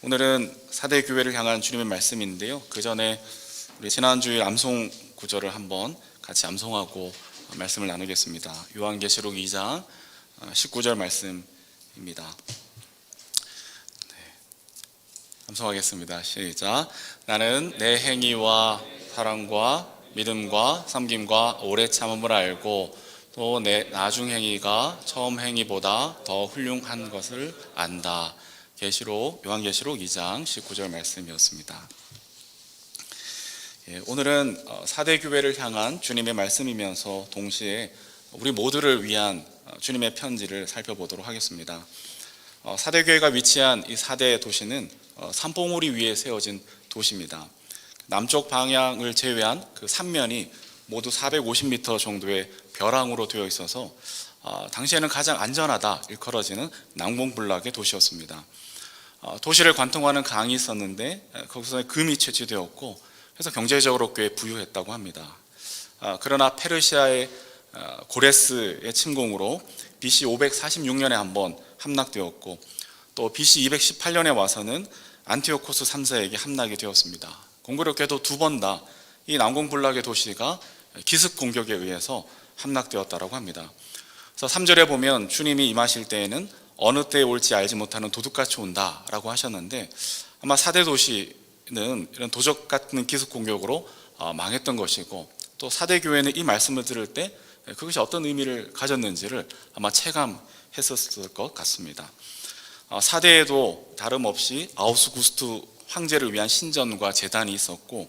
오늘은 사대 교회를 향한 주님의 말씀인데요. 그 전에 우리 지난주에 암송 구절을 한번 같이 암송하고 말씀을 나누겠습니다. 요한계시록 2장 19절 말씀입니다. 암송하겠습니다. 시작. 나는 내 행위와 사랑과 믿음과 섬김과 오래 참음을 알고 또 내 나중 행위가 처음 행위보다 더 훌륭한 것을 안다. 요한계시록 2장 19절 말씀이었습니다. 오늘은 사대 교회를 향한 주님의 말씀이면서 동시에 우리 모두를 위한 주님의 편지를 살펴보도록 하겠습니다. 사대 교회가 위치한 이 사대 도시는 산봉우리 위에 세워진 도시입니다. 남쪽 방향을 제외한 그 삼면이 모두 450m 정도의 벼랑으로 되어 있어서 당시에는 가장 안전하다 일컬어지는 난공불락의 도시였습니다. 도시를 관통하는 강이 있었는데 거기서 금이 채취되었고 그래서 경제적으로 꽤 부유했다고 합니다. 그러나 페르시아의 고레스의 침공으로 BC 546년에 한번 함락되었고 또 BC 218년에 와서는 안티오코스 3세에게 함락이 되었습니다. 공교롭게도 두 번 다 이 난공불락의 도시가 기습 공격에 의해서 함락되었다고 합니다. 그래서 3절에 보면 주님이 임하실 때에는 어느 때에 올지 알지 못하는 도둑같이 온다라고 하셨는데 아마 사대 도시는 이런 도적 같은 기습 공격으로 망했던 것이고 또 사대 교회는 이 말씀을 들을 때 그것이 어떤 의미를 가졌는지를 아마 체감했었을 것 같습니다. 사대에도 다름없이 아우스구스트 황제를 위한 신전과 제단이 있었고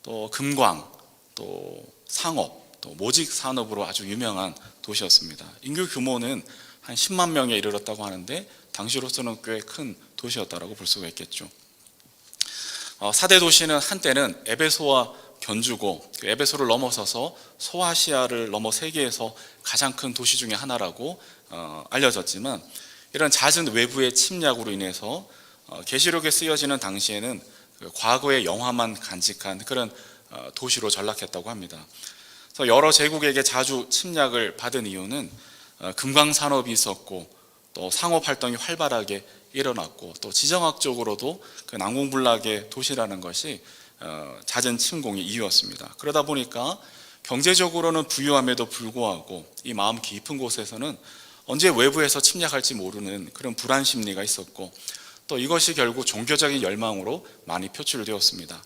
또 금광, 또 상업, 또 모직 산업으로 아주 유명한 도시였습니다. 인구 규모는 한 10만 명에 이르렀다고 하는데 당시로서는 꽤 큰 도시였다고 볼 수가 있겠죠. 사대 도시는 한때는 에베소와 견주고 그 에베소를 넘어서서 소아시아를 넘어 세계에서 가장 큰 도시 중에 하나라고 알려졌지만 이런 잦은 외부의 침략으로 인해서 계시록에 쓰여지는 당시에는 그 과거의 영화만 간직한 그런 도시로 전락했다고 합니다. 그래서 여러 제국에게 자주 침략을 받은 이유는 금광산업이 있었고 또 상업활동이 활발하게 일어났고 또 지정학적으로도 그 난공불락의 도시라는 것이 잦은 침공의 이유였습니다. 그러다 보니까 경제적으로는 부유함에도 불구하고 이 마음 깊은 곳에서는 언제 외부에서 침략할지 모르는 그런 불안 심리가 있었고 또 이것이 결국 종교적인 열망으로 많이 표출되었습니다.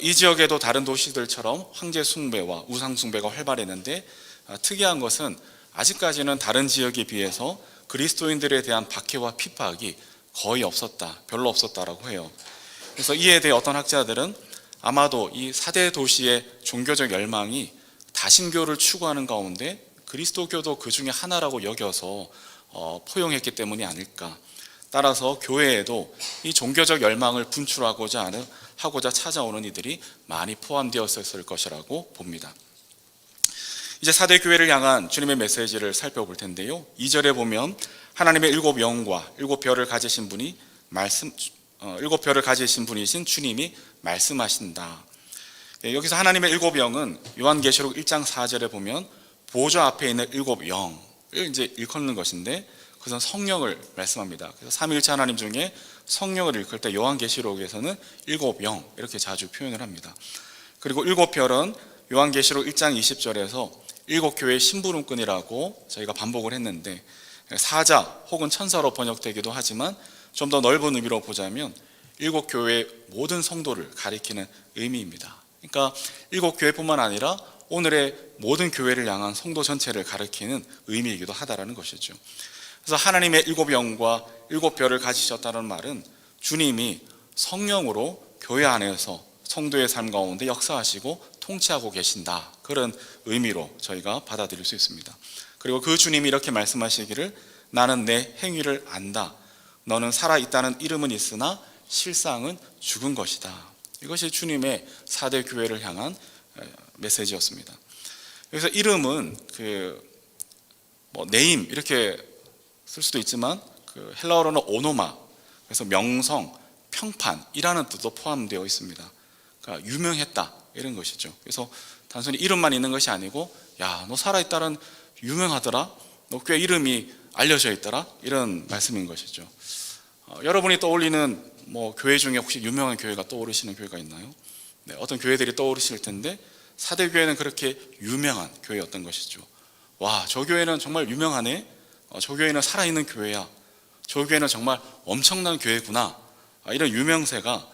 이 지역에도 다른 도시들처럼 황제 숭배와 우상 숭배가 활발했는데 특이한 것은 아직까지는 다른 지역에 비해서 그리스도인들에 대한 박해와 핍박이 거의 없었다, 별로 없었다라고 해요. 그래서 이에 대해 어떤 학자들은 아마도 이 사대 도시의 종교적 열망이 다신교를 추구하는 가운데 그리스도교도 그 중에 하나라고 여겨서 포용했기 때문이 아닐까. 따라서 교회에도 이 종교적 열망을 분출하고자 찾아오는 이들이 많이 포함되었을 것이라고 봅니다. 이제 사대 교회를 향한 주님의 메시지를 살펴볼 텐데요. 2절에 보면 하나님의 일곱 영과 일곱 별을 가지신 분이신 주님이 말씀하신다. 여기서 하나님의 일곱 영은 요한계시록 1장 4절에 보면 보좌 앞에 있는 일곱 영을 이제 일컫는 것인데 그것은 성령을 말씀합니다. 그래서 삼위일체 하나님 중에 성령을 일컬 때 요한계시록에서는 일곱 영 이렇게 자주 표현을 합니다. 그리고 일곱 별은 요한계시록 1장 20절에서 일곱 교회의 심부름꾼이라고 저희가 반복을 했는데 사자 혹은 천사로 번역되기도 하지만 좀 더 넓은 의미로 보자면 일곱 교회의 모든 성도를 가리키는 의미입니다. 그러니까 일곱 교회뿐만 아니라 오늘의 모든 교회를 향한 성도 전체를 가리키는 의미이기도 하다라는 것이죠. 그래서 하나님의 일곱 영과 일곱 별을 가지셨다는 말은 주님이 성령으로 교회 안에서 성도의 삶 가운데 역사하시고 통치하고 계신다, 그런 의미로 저희가 받아들일 수 있습니다. 그리고 그 주님이 이렇게 말씀하시기를 나는 내 행위를 안다. 너는 살아있다는 이름은 있으나 실상은 죽은 것이다. 이것이 주님의 사대 교회를 향한 메시지였습니다. 여기서 이름은 네임 이렇게 쓸 수도 있지만 그 헬라어로는 오노마, 그래서 명성, 평판이라는 뜻도 포함되어 있습니다. 그러니까 유명했다 이런 것이죠. 그래서 단순히 이름만 있는 것이 아니고 야, 너 살아있다는 유명하더라, 너 꽤 이름이 알려져 있더라, 이런 말씀인 것이죠. 여러분이 떠올리는 교회 중에 혹시 유명한 교회가 떠오르시는 교회가 있나요? 네, 어떤 교회들이 떠오르실 텐데 사대교회는 그렇게 유명한 교회였던 것이죠. 와, 저 교회는 정말 유명하네. 저 교회는 살아있는 교회야. 저 교회는 정말 엄청난 교회구나. 이런 유명세가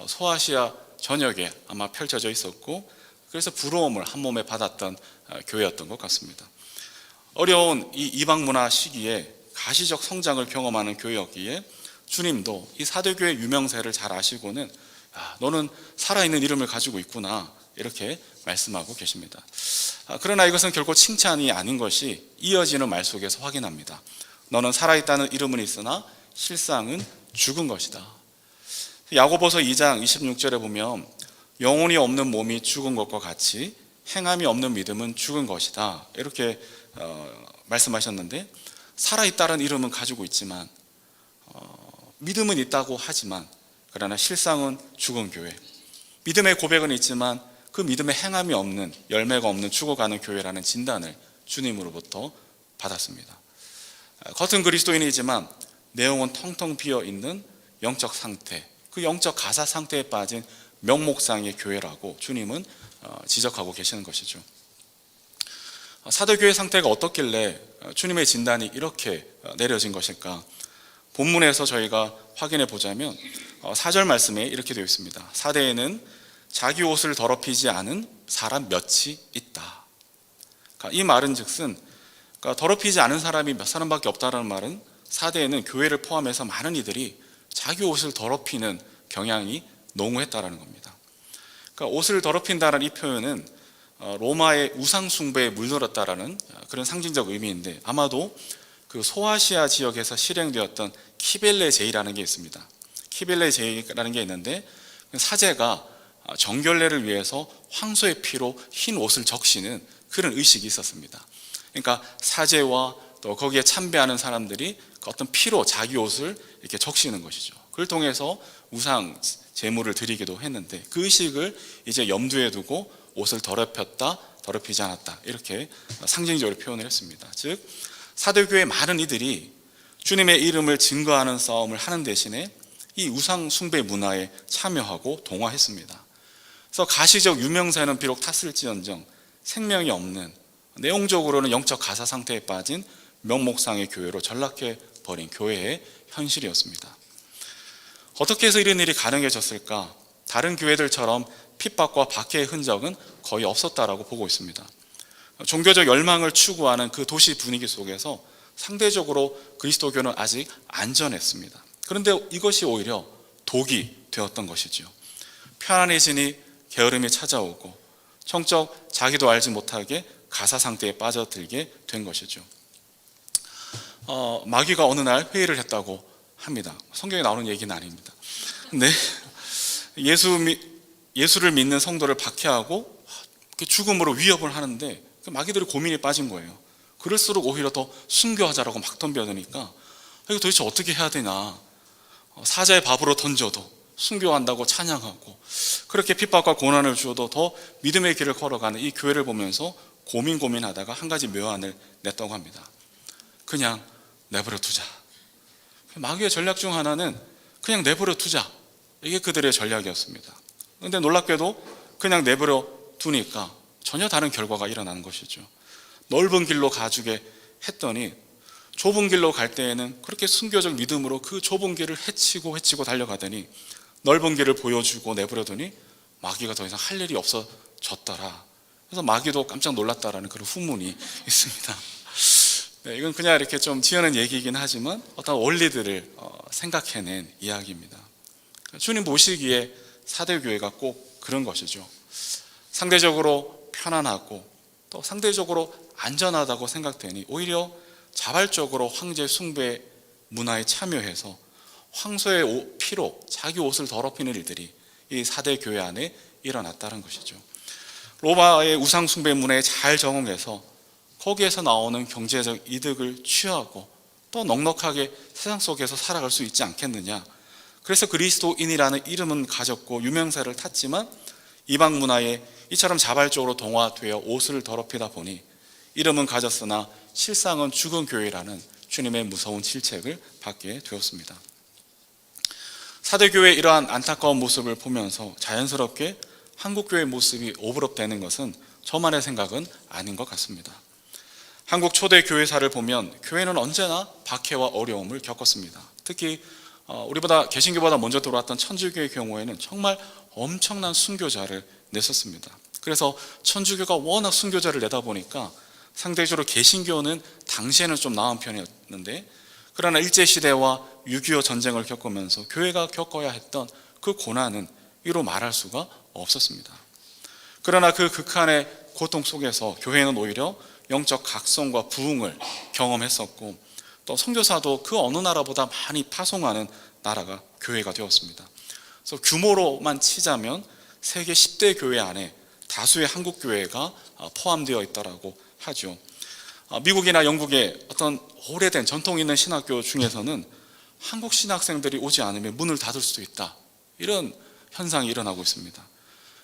소아시아 전역에 아마 펼쳐져 있었고, 그래서 부러움을 한 몸에 받았던 교회였던 것 같습니다. 어려운 이 이방 문화 시기에 가시적 성장을 경험하는 교회였기에 주님도 이 사대교회 유명세를 잘 아시고는 너는 살아있는 이름을 가지고 있구나, 이렇게 말씀하고 계십니다. 그러나 이것은 결코 칭찬이 아닌 것이 이어지는 말 속에서 확인합니다. 너는 살아있다는 이름은 있으나 실상은 죽은 것이다. 야고보서 2장 26절에 보면 영혼이 없는 몸이 죽은 것과 같이 행함이 없는 믿음은 죽은 것이다, 이렇게 말씀하셨는데, 살아있다는 이름은 가지고 있지만 믿음은 있다고 하지만 그러나 실상은 죽은 교회, 믿음의 고백은 있지만 그 믿음의 행함이 없는, 열매가 없는 죽어가는 교회라는 진단을 주님으로부터 받았습니다. 겉은 그리스도인이지만 내용은 텅텅 비어있는 영적 상태, 그 영적 가사 상태에 빠진 명목상의 교회라고 주님은 지적하고 계시는 것이죠. 사도교회 상태가 어떻길래 주님의 진단이 이렇게 내려진 것일까? 본문에서 저희가 확인해 보자면 4절 말씀에 이렇게 되어 있습니다. 사대에는 자기 옷을 더럽히지 않은 사람 몇이 있다. 이 말은 즉슨 더럽히지 않은 사람이 몇 사람밖에 없다는 말은 사대에는 교회를 포함해서 많은 이들이 자기 옷을 더럽히는 경향이 농후했다는 겁니다. 옷을 더럽힌다는 이 표현은 로마의 우상 숭배에 물들었다라는 그런 상징적 의미인데, 아마도 그 소아시아 지역에서 실행되었던 키벨레 제의라는 게 있습니다. 키벨레 제의라는 게 있는데, 사제가 정결례를 위해서 황소의 피로 흰 옷을 적시는 그런 의식이 있었습니다. 그러니까 사제와 또 거기에 참배하는 사람들이 어떤 피로 자기 옷을 이렇게 적시는 것이죠. 그걸 통해서 우상 제물을 드리기도 했는데, 그 의식을 이제 염두에 두고 옷을 더럽혔다, 더럽히지 않았다, 이렇게 상징적으로 표현을 했습니다. 즉 사도교회 많은 이들이 주님의 이름을 증거하는 싸움을 하는 대신에 이 우상 숭배 문화에 참여하고 동화했습니다. 그래서 가시적 유명세는 비록 탔을지언정 생명이 없는, 내용적으로는 영적 가사 상태에 빠진 명목상의 교회로 전락해 버린 교회의 현실이었습니다. 어떻게 해서 이런 일이 가능해졌을까? 다른 교회들처럼 핍박과 박해의 흔적은 거의 없었다라고 보고 있습니다. 종교적 열망을 추구하는 그 도시 분위기 속에서 상대적으로 그리스도교는 아직 안전했습니다. 그런데 이것이 오히려 독이 되었던 것이죠. 편안해지니 게으름이 찾아오고 정적 자기도 알지 못하게 가사 상태에 빠져들게 된 것이죠. 마귀가 어느 날 회의를 했다고 합니다. 성경에 나오는 얘기는 아닙니다. 근데 예수를 믿는 성도를 박해하고 죽음으로 위협을 하는데 마귀들이 고민에 빠진 거예요. 그럴수록 오히려 더 순교하자라고 막 덤벼드니까 이거 도대체 어떻게 해야 되나, 사자의 밥으로 던져도 순교한다고 찬양하고 그렇게 핍박과 고난을 주어도 더 믿음의 길을 걸어가는 이 교회를 보면서 고민하다가 한 가지 묘안을 냈다고 합니다. 그냥 내버려 두자. 마귀의 전략 중 하나는 그냥 내버려 두자, 이게 그들의 전략이었습니다. 그런데 놀랍게도 그냥 내버려 두니까 전혀 다른 결과가 일어나는 것이죠. 넓은 길로 가주게 했더니 좁은 길로 갈 때에는 그렇게 순교적 믿음으로 그 좁은 길을 헤치고 달려가더니 넓은 길을 보여주고 내버려두니 마귀가 더 이상 할 일이 없어졌더라. 그래서 마귀도 깜짝 놀랐다라는 그런 후문이 있습니다. 네, 이건 그냥 이렇게 좀 지어낸 얘기이긴 하지만 어떤 원리들을 생각해낸 이야기입니다. 주님 보시기에 사대교회가 꼭 그런 것이죠. 상대적으로 편안하고 또 상대적으로 안전하다고 생각되니 오히려 자발적으로 황제 숭배 문화에 참여해서 황소의 피로 자기 옷을 더럽히는 일들이 이 사대교회 안에 일어났다는 것이죠. 로마의 우상 숭배 문화에 잘 적응해서 거기에서 나오는 경제적 이득을 취하고 또 넉넉하게 세상 속에서 살아갈 수 있지 않겠느냐. 그래서 그리스도인이라는 이름은 가졌고 유명세를 탔지만 이방 문화에 이처럼 자발적으로 동화되어 옷을 더럽히다 보니 이름은 가졌으나 실상은 죽은 교회라는 주님의 무서운 질책을 받게 되었습니다. 사대교회의 이러한 안타까운 모습을 보면서 자연스럽게 한국교회의 모습이 오버랩되는 것은 저만의 생각은 아닌 것 같습니다. 한국 초대 교회사를 보면 교회는 언제나 박해와 어려움을 겪었습니다. 특히 우리보다 개신교보다 먼저 들어왔던 천주교의 경우에는 정말 엄청난 순교자를 냈었습니다. 그래서 천주교가 워낙 순교자를 내다 보니까 상대적으로 개신교는 당시에는 좀 나은 편이었는데, 그러나 일제시대와 6.25 전쟁을 겪으면서 교회가 겪어야 했던 그 고난은 이로 말할 수가 없었습니다. 그러나 그 극한의 고통 속에서 교회는 오히려 영적 각성과 부흥을 경험했었고, 또 선교사도 그 어느 나라보다 많이 파송하는 나라가 교회가 되었습니다. 그래서 규모로만 치자면 세계 10대 교회 안에 다수의 한국 교회가 포함되어 있다라고 하죠. 미국이나 영국의 어떤 오래된 전통 있는 신학교 중에서는 한국 신학생들이 오지 않으면 문을 닫을 수도 있다, 이런 현상이 일어나고 있습니다.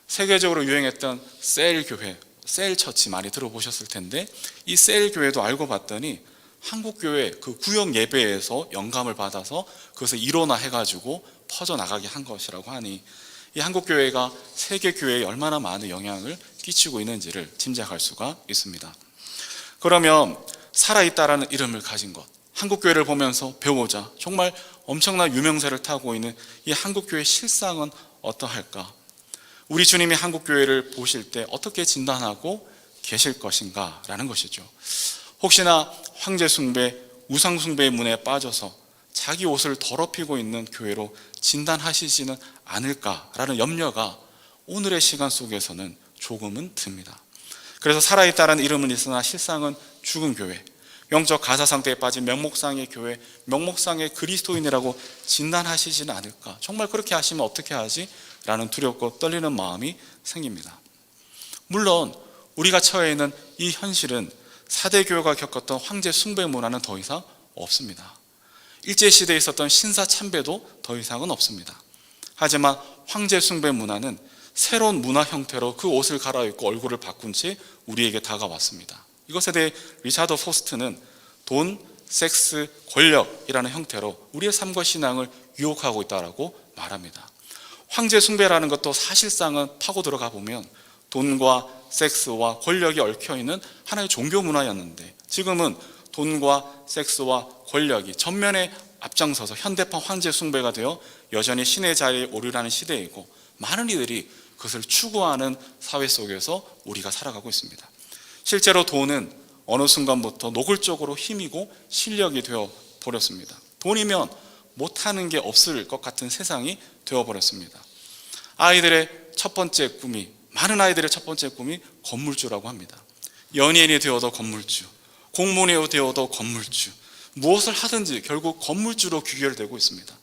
세계적으로 유행했던 셀 교회, 셀 처치 많이 들어보셨을 텐데, 이 셀 교회도 알고 봤더니 한국 교회 그 구역 예배에서 영감을 받아서 그것을 일원화해가지고 퍼져나가게 한 것이라고 하니, 이 한국 교회가 세계 교회에 얼마나 많은 영향을 끼치고 있는지를 짐작할 수가 있습니다. 그러면 살아있다라는 이름을 가진 것, 한국교회를 보면서 배우고자 정말 엄청난 유명세를 타고 있는 이 한국교회의 실상은 어떠할까? 우리 주님이 한국교회를 보실 때 어떻게 진단하고 계실 것인가 라는 것이죠. 혹시나 황제숭배, 우상숭배의 문에 빠져서 자기 옷을 더럽히고 있는 교회로 진단하시지는 않을까라는 염려가 오늘의 시간 속에서는 조금은 듭니다. 그래서 살아있다는 이름은 있으나 실상은 죽은 교회, 영적 가사 상태에 빠진 명목상의 교회, 명목상의 그리스도인이라고 진단하시지는 않을까? 정말 그렇게 하시면 어떻게 하지? 라는 두렵고 떨리는 마음이 생깁니다. 물론 우리가 처해 있는 이 현실은 사대교회가 겪었던 황제 숭배 문화는 더 이상 없습니다. 일제시대에 있었던 신사 참배도 더 이상은 없습니다. 하지만 황제 숭배 문화는 새로운 문화 형태로 그 옷을 갈아입고 얼굴을 바꾼 채 우리에게 다가왔습니다. 이것에 대해 리차드 포스트는 돈, 섹스, 권력이라는 형태로 우리의 삶과 신앙을 유혹하고 있다고 말합니다. 황제 숭배라는 것도 사실상은 파고 들어가 보면 돈과 섹스와 권력이 얽혀있는 하나의 종교 문화였는데, 지금은 돈과 섹스와 권력이 전면에 앞장서서 현대판 황제 숭배가 되어 여전히 신의 자리에 오르라는 시대이고, 많은 이들이 그것을 추구하는 사회 속에서 우리가 살아가고 있습니다. 실제로 돈은 어느 순간부터 노골적으로 힘이고 실력이 되어 버렸습니다. 돈이면 못하는 게 없을 것 같은 세상이 되어버렸습니다. 아이들의 첫 번째 꿈이, 많은 아이들의 첫 번째 꿈이 건물주라고 합니다. 연예인이 되어도 건물주, 공무원이 되어도 건물주, 무엇을 하든지 결국 건물주로 귀결되고 있습니다.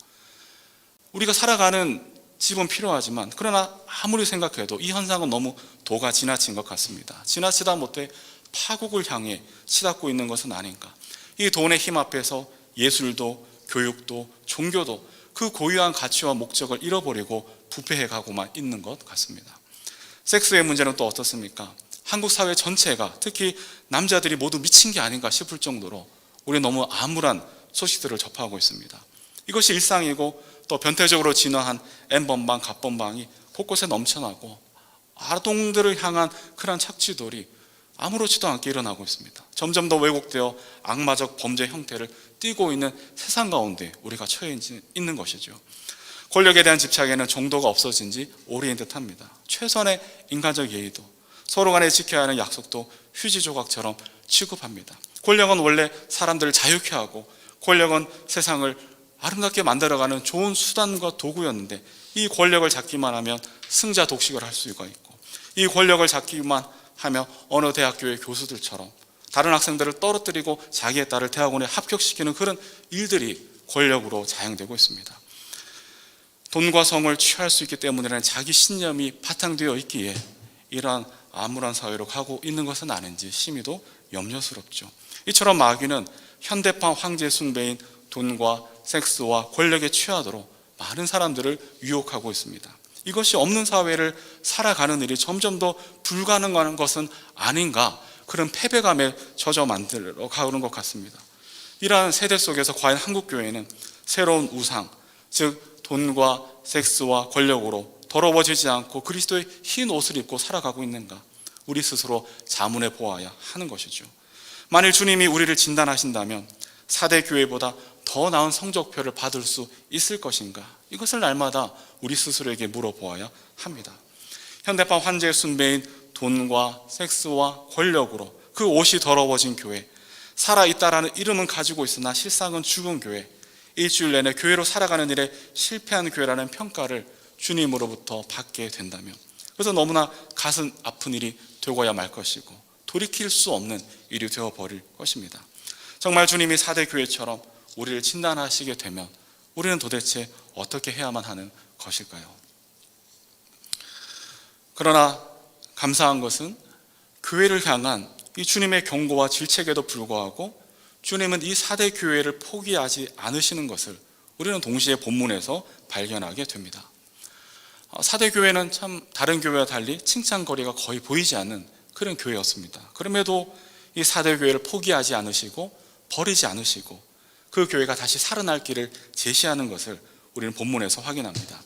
우리가 살아가는 집은 필요하지만, 그러나 아무리 생각해도 이 현상은 너무 도가 지나친 것 같습니다. 지나치다 못해 파국을 향해 치닫고 있는 것은 아닌가. 이 돈의 힘 앞에서 예술도 교육도 종교도 그 고유한 가치와 목적을 잃어버리고 부패해가고만 있는 것 같습니다. 섹스의 문제는 또 어떻습니까? 한국 사회 전체가, 특히 남자들이 모두 미친 게 아닌가 싶을 정도로 우리 너무 암울한 소식들을 접하고 있습니다. 이것이 일상이고, 또 변태적으로 진화한 N번방, 갑번방이 곳곳에 넘쳐나고, 아동들을 향한 그런 착취들이 아무렇지도 않게 일어나고 있습니다. 점점 더 왜곡되어 악마적 범죄 형태를 띠고 있는 세상 가운데 우리가 처해 있는 것이죠. 권력에 대한 집착에는 정도가 없어진 지 오래인 듯합니다. 최선의 인간적 예의도, 서로 간에 지켜야 하는 약속도 휴지 조각처럼 취급합니다. 권력은 원래 사람들을 자유케 하고, 권력은 세상을 아름답게 만들어가는 좋은 수단과 도구였는데, 이 권력을 잡기만 하면 승자 독식을 할 수가 있고, 이 권력을 잡기만 하면 어느 대학교의 교수들처럼 다른 학생들을 떨어뜨리고 자기의 딸을 대학원에 합격시키는 그런 일들이 권력으로 자행되고 있습니다. 돈과 성을 취할 수 있기 때문이라는 자기 신념이 바탕되어 있기에 이러한 암울한 사회로 가고 있는 것은 아닌지 심히도 염려스럽죠. 이처럼 마귀는 현대판 황제 숭배인 돈과 섹스와 권력에 취하도록 많은 사람들을 유혹하고 있습니다. 이것이 없는 사회를 살아가는 일이 점점 더 불가능한 것은 아닌가, 그런 패배감에 젖어 만들어 가는 것 같습니다. 이러한 세대 속에서 과연 한국교회는 새로운 우상, 즉 돈과 섹스와 권력으로 더러워지지 않고 그리스도의 흰 옷을 입고 살아가고 있는가? 우리 스스로 자문해 보아야 하는 것이죠. 만일 주님이 우리를 진단하신다면 4대 교회보다 더 나은 성적표를 받을 수 있을 것인가? 이것을 날마다 우리 스스로에게 물어보아야 합니다. 현대판 환제의 숭배인 돈과 섹스와 권력으로 그 옷이 더러워진 교회, 살아있다라는 이름은 가지고 있으나 실상은 죽은 교회, 일주일 내내 교회로 살아가는 일에 실패한 교회라는 평가를 주님으로부터 받게 된다면, 그래서 너무나 가슴 아픈 일이 되고야 말 것이고 돌이킬 수 없는 일이 되어버릴 것입니다. 정말 주님이 4대 교회처럼 우리를 진단하시게 되면 우리는 도대체 어떻게 해야만 하는 것일까요? 그러나 감사한 것은 교회를 향한 이 주님의 경고와 질책에도 불구하고 주님은 이 4대 교회를 포기하지 않으시는 것을 우리는 동시에 본문에서 발견하게 됩니다. 4대 교회는 참 다른 교회와 달리 칭찬거리가 거의 보이지 않는 그런 교회였습니다. 그럼에도 이 4대 교회를 포기하지 않으시고 버리지 않으시고 그 교회가 다시 살아날 길을 제시하는 것을 우리는 본문에서 확인합니다.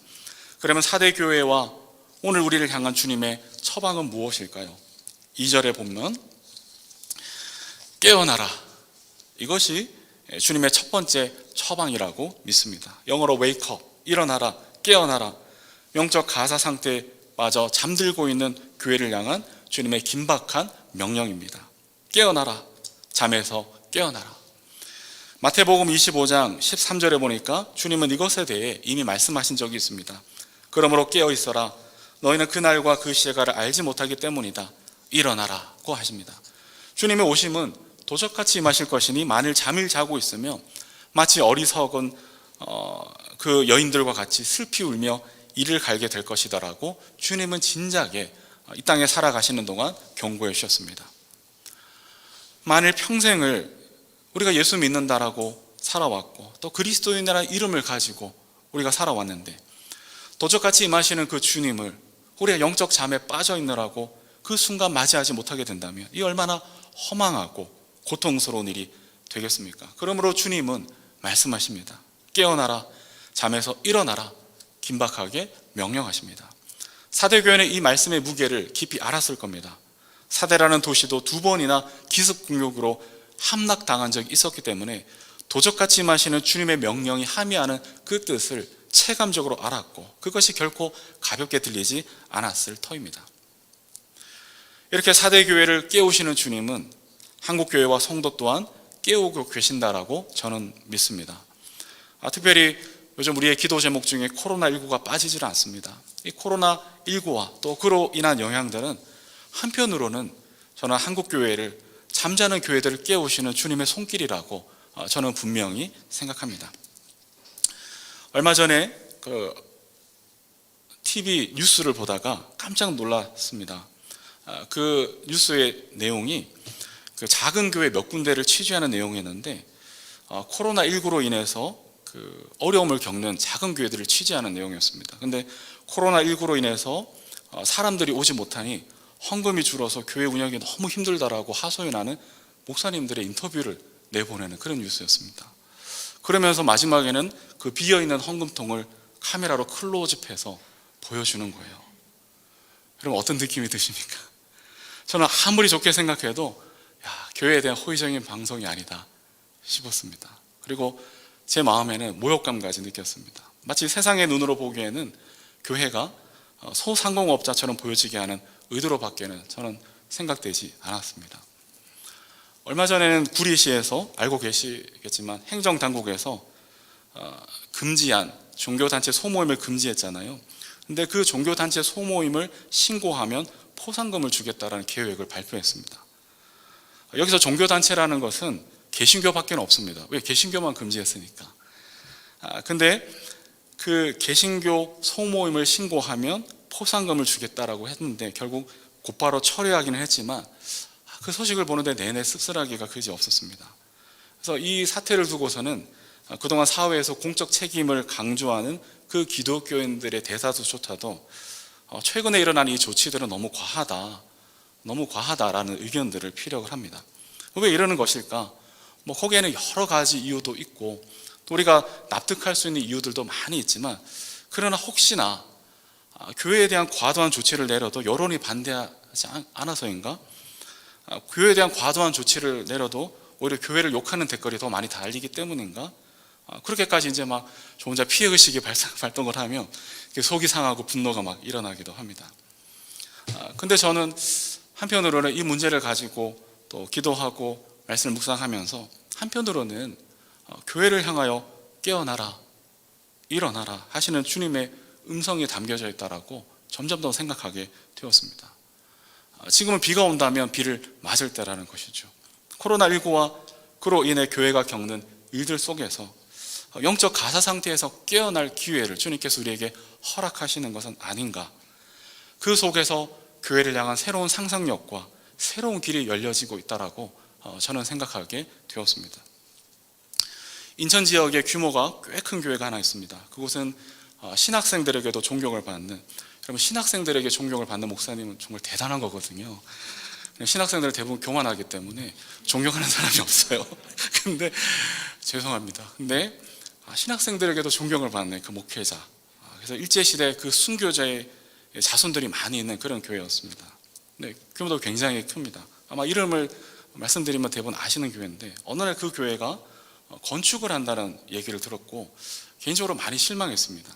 그러면 4대 교회와 오늘 우리를 향한 주님의 처방은 무엇일까요? 2절에 보면 깨어나라, 이것이 주님의 첫 번째 처방이라고 믿습니다. 영어로 wake up, 일어나라, 깨어나라. 영적 가사 상태에 빠져 잠들고 있는 교회를 향한 주님의 긴박한 명령입니다. 깨어나라, 잠에서 깨어나라. 마태복음 25장 13절에 보니까 주님은 이것에 대해 이미 말씀하신 적이 있습니다. 그러므로 깨어 있어라, 너희는 그날과 그 시간을 알지 못하기 때문이다. 일어나라고 하십니다. 주님의 오심은 도적같이 임하실 것이니 만일 잠을 자고 있으면 마치 어리석은 그 여인들과 같이 슬피 울며 이를 갈게 될 것이다라고 주님은 진작에 이 땅에 살아가시는 동안 경고해 주셨습니다. 만일 평생을 우리가 예수 믿는다라고 살아왔고 또 그리스도인이라는 이름을 가지고 우리가 살아왔는데 도적같이 임하시는 그 주님을 우리가 영적 잠에 빠져 있느라고 그 순간 맞이하지 못하게 된다면 이 얼마나 허망하고 고통스러운 일이 되겠습니까? 그러므로 주님은 말씀하십니다. 깨어나라, 잠에서 일어나라, 긴박하게 명령하십니다. 4대 교회는 이 말씀의 무게를 깊이 알았을 겁니다. 4대라는 도시도 2번이나 기습공격으로 함락당한 적이 있었기 때문에 도적같이 임하시는 주님의 명령이 함의하는 그 뜻을 체감적으로 알았고 그것이 결코 가볍게 들리지 않았을 터입니다. 이렇게 4대 교회를 깨우시는 주님은 한국교회와 성도 또한 깨우고 계신다라고 저는 믿습니다. 특별히 요즘 우리의 기도 제목 중에 코로나19가 빠지질 않습니다. 이 코로나19와 또 그로 인한 영향들은 한편으로는 저는 한국교회를 잠자는 교회들을 깨우시는 주님의 손길이라고 저는 분명히 생각합니다. 얼마 전에 TV 뉴스를 보다가 깜짝 놀랐습니다. 그 뉴스의 내용이 그 작은 교회 몇 군데를 취재하는 내용이었는데 코로나19로 인해서 그 어려움을 겪는 작은 교회들을 취재하는 내용이었습니다. 근데 코로나19로 인해서 사람들이 오지 못하니 헌금이 줄어서 교회 운영이 너무 힘들다라고 하소연하는 목사님들의 인터뷰를 내보내는 그런 뉴스였습니다. 그러면서 마지막에는 그 비어있는 헌금통을 카메라로 클로즈업해서 보여주는 거예요. 여러분 어떤 느낌이 드십니까? 저는 아무리 좋게 생각해도 교회에 대한 호의적인 방송이 아니다 싶었습니다. 그리고 제 마음에는 모욕감까지 느꼈습니다. 마치 세상의 눈으로 보기에는 교회가 소상공업자처럼 보여지게 하는 의도로 밖에는 저는 생각되지 않았습니다. 얼마 전에는 구리시에서 알고 계시겠지만 행정당국에서 금지한 종교단체 소모임을 금지했잖아요. 근데 그 종교단체 소모임을 신고하면 포상금을 주겠다라는 계획을 발표했습니다. 여기서 종교단체라는 것은 개신교밖에 없습니다. 왜? 개신교만 금지했으니까. 근데 그 개신교 소모임을 신고하면 포상금을 주겠다라고 했는데 결국 곧바로 철회하기는 했지만 그 소식을 보는데 내내 씁쓸하기가 그지 없었습니다. 그래서 이 사태를 두고서는 그동안 사회에서 공적 책임을 강조하는 그 기독교인들의 대다수조차도 최근에 일어난 이 조치들은 너무 과하다라는 의견들을 피력을 합니다. 왜 이러는 것일까? 거기에는 여러 가지 이유도 있고 또 우리가 납득할 수 있는 이유들도 많이 있지만, 그러나 혹시나 교회에 대한 과도한 조치를 내려도 여론이 반대하지 않아서인가? 교회에 대한 과도한 조치를 내려도 오히려 교회를 욕하는 댓글이 더 많이 달리기 때문인가? 그렇게까지 이제 막 저 혼자 피해의식이 발동을 하며 속이 상하고 분노가 막 일어나기도 합니다. 근데 저는 한편으로는 이 문제를 가지고 또 기도하고 말씀을 묵상하면서, 한편으로는 교회를 향하여 깨어나라, 일어나라 하시는 주님의 음성이 담겨져 있다라고 점점 더 생각하게 되었습니다. 지금은 비가 온다면 비를 맞을 때라는 것이죠. 코로나19와 그로 인해 교회가 겪는 일들 속에서 영적 가사 상태에서 깨어날 기회를 주님께서 우리에게 허락하시는 것은 아닌가. 그 속에서 교회를 향한 새로운 상상력과 새로운 길이 열려지고 있다라고 저는 생각하게 되었습니다. 인천 지역에 규모가 꽤 큰 교회가 하나 있습니다. 그곳은 신학생들에게도 존경을 받는, 여러분 신학생들에게 존경을 받는 목사님은 정말 대단한 거거든요. 신학생들은 대부분 교만하기 때문에 존경하는 사람이 없어요. 근데 죄송합니다. 근데 신학생들에게도 존경을 받는 그 목회자, 그래서 일제시대 그 순교자의 자손들이 많이 있는 그런 교회였습니다. 네, 규모도 굉장히 큽니다. 아마 이름을 말씀드리면 대부분 아시는 교회인데, 어느 날 그 교회가 건축을 한다는 얘기를 들었고 개인적으로 많이 실망했습니다.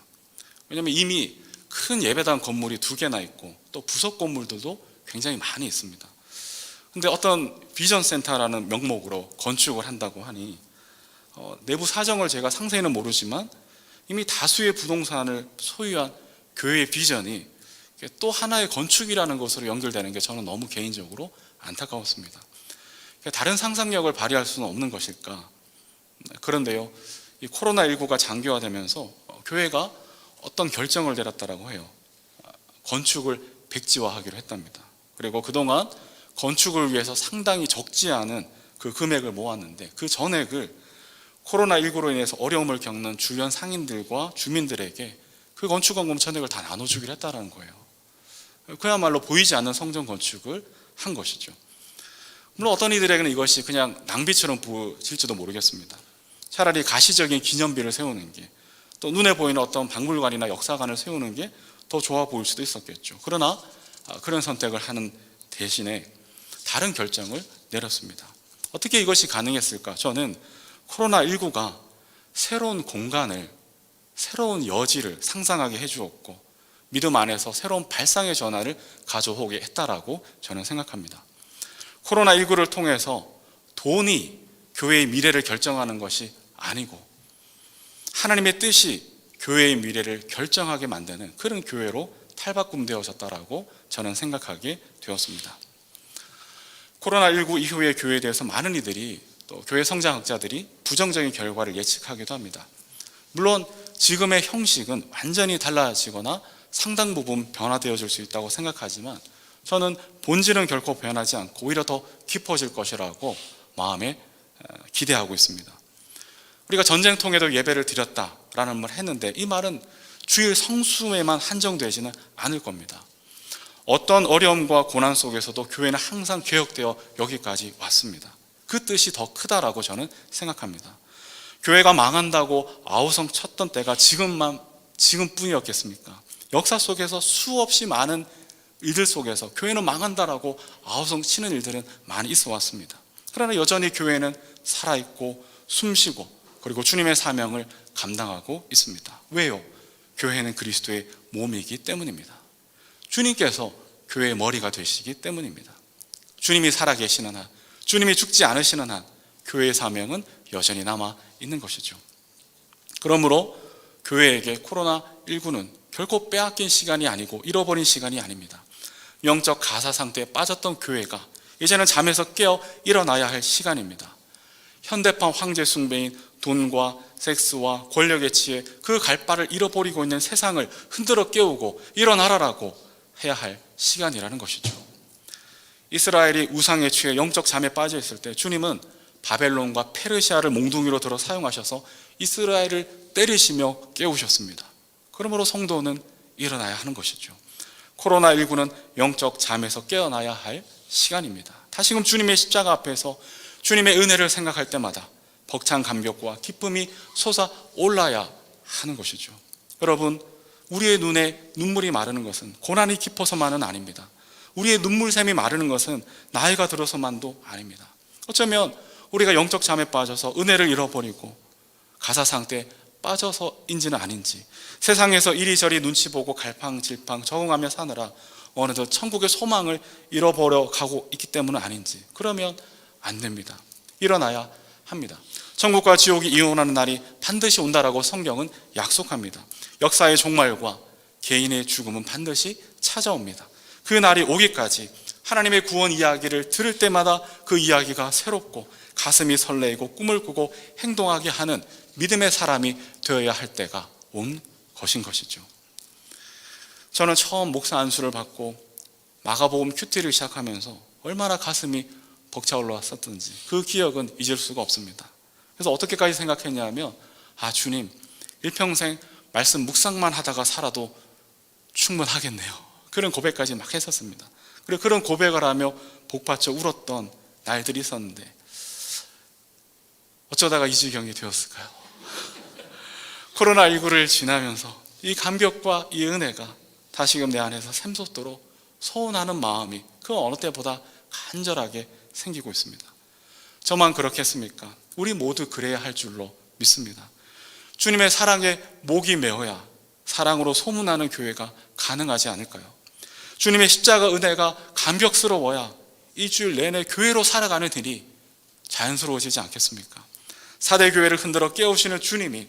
왜냐하면 이미 큰 예배당 건물이 2개나 있고 또 부속 건물들도 굉장히 많이 있습니다. 근데 어떤 비전센터라는 명목으로 건축을 한다고 하니 내부 사정을 제가 상세히는 모르지만 이미 다수의 부동산을 소유한 교회의 비전이 또 하나의 건축이라는 것으로 연결되는 게 저는 너무 개인적으로 안타까웠습니다. 다른 상상력을 발휘할 수는 없는 것일까? 그런데요, 이 코로나19가 장기화되면서 교회가 어떤 결정을 내렸다라고 해요. 건축을 백지화하기로 했답니다. 그리고 그동안 건축을 위해서 상당히 적지 않은 그 금액을 모았는데, 그 전액을 코로나19로 인해서 어려움을 겪는 주변 상인들과 주민들에게 그 건축원금 전액을 다 나눠주기로 했다는 거예요. 그야말로 보이지 않는 성전 건축을 한 것이죠. 물론 어떤 이들에게는 이것이 그냥 낭비처럼 보일지도 모르겠습니다. 차라리 가시적인 기념비를 세우는 게, 또 눈에 보이는 어떤 박물관이나 역사관을 세우는 게 더 좋아 보일 수도 있었겠죠. 그러나 그런 선택을 하는 대신에 다른 결정을 내렸습니다. 어떻게 이것이 가능했을까? 저는 코로나19가 새로운 공간을, 새로운 여지를 상상하게 해주었고 믿음 안에서 새로운 발상의 전환을 가져오게 했다라고 저는 생각합니다. 코로나19를 통해서 돈이 교회의 미래를 결정하는 것이 아니고 하나님의 뜻이 교회의 미래를 결정하게 만드는 그런 교회로 탈바꿈되어졌다라고 저는 생각하게 되었습니다. 코로나19 이후의 교회에 대해서 많은 이들이, 또 교회 성장학자들이 부정적인 결과를 예측하기도 합니다. 물론 지금의 형식은 완전히 달라지거나 상당 부분 변화되어질 수 있다고 생각하지만 저는 본질은 결코 변하지 않고 오히려 더 깊어질 것이라고 마음에 기대하고 있습니다. 우리가 전쟁통에도 예배를 드렸다라는 말을 했는데, 이 말은 주일 성수에만 한정되지는 않을 겁니다. 어떤 어려움과 고난 속에서도 교회는 항상 개혁되어 여기까지 왔습니다. 그 뜻이 더 크다라고 저는 생각합니다. 교회가 망한다고 아우성 쳤던 때가 지금뿐이었겠습니까? 역사 속에서 수없이 많은 일들 속에서 교회는 망한다라고 아우성 치는 일들은 많이 있어 왔습니다. 그러나 여전히 교회는 살아있고 숨쉬고 그리고 주님의 사명을 감당하고 있습니다. 왜요? 교회는 그리스도의 몸이기 때문입니다. 주님께서 교회의 머리가 되시기 때문입니다. 주님이 살아계시는 한, 주님이 죽지 않으시는 한 교회의 사명은 여전히 남아 있는 것이죠. 그러므로 교회에게 코로나19는 결코 빼앗긴 시간이 아니고 잃어버린 시간이 아닙니다. 영적 가사 상태에 빠졌던 교회가 이제는 잠에서 깨어 일어나야 할 시간입니다. 현대판 황제 숭배인 돈과 섹스와 권력에 취해 그 갈바를 잃어버리고 있는 세상을 흔들어 깨우고 일어나라라고 해야 할 시간이라는 것이죠. 이스라엘이 우상에 취해 영적 잠에 빠져 있을 때 주님은 바벨론과 페르시아를 몽둥이로 들어 사용하셔서 이스라엘을 때리시며 깨우셨습니다. 그러므로 성도는 일어나야 하는 것이죠. 코로나19는 영적 잠에서 깨어나야 할 시간입니다. 다시금 주님의 십자가 앞에서 주님의 은혜를 생각할 때마다 벅찬 감격과 기쁨이 솟아올라야 하는 것이죠. 여러분, 우리의 눈에 눈물이 마르는 것은 고난이 깊어서만은 아닙니다. 우리의 눈물샘이 마르는 것은 나이가 들어서만도 아닙니다. 어쩌면 우리가 영적 잠에 빠져서 은혜를 잃어버리고 가사상태에 빠져서인지는 아닌지, 세상에서 이리저리 눈치 보고 갈팡질팡 적응하며 사느라 어느덧 천국의 소망을 잃어버려 가고 있기 때문은 아닌지, 그러면 안 됩니다. 일어나야 합니다. 천국과 지옥이 이혼하는 날이 반드시 온다라고 성경은 약속합니다. 역사의 종말과 개인의 죽음은 반드시 찾아옵니다. 그 날이 오기까지 하나님의 구원 이야기를 들을 때마다 그 이야기가 새롭고 가슴이 설레이고 꿈을 꾸고 행동하게 하는 믿음의 사람이 되어야 할 때가 온 것인 것이죠. 저는 처음 목사 안수를 받고 마가복음 큐티를 시작하면서 얼마나 가슴이 벅차올라왔었던지 그 기억은 잊을 수가 없습니다. 그래서 어떻게까지 생각했냐면, 주님, 일평생 말씀 묵상만 하다가 살아도 충분하겠네요. 그런 고백까지 막 했었습니다. 그리고 그런 고백을 하며 복받쳐 울었던 날들이 있었는데 어쩌다가 이 지경이 되었을까요? 코로나19를 지나면서 이 감격과 이 은혜가 다시금 내 안에서 샘솟도록 소원하는 마음이 그 어느 때보다 간절하게 생기고 있습니다. 저만 그렇겠습니까? 우리 모두 그래야 할 줄로 믿습니다. 주님의 사랑에 목이 메어야 사랑으로 소문나는 교회가 가능하지 않을까요? 주님의 십자가 은혜가 감격스러워야 일주일 내내 교회로 살아가는 일이 자연스러워지지 않겠습니까? 4대 교회를 흔들어 깨우시는 주님이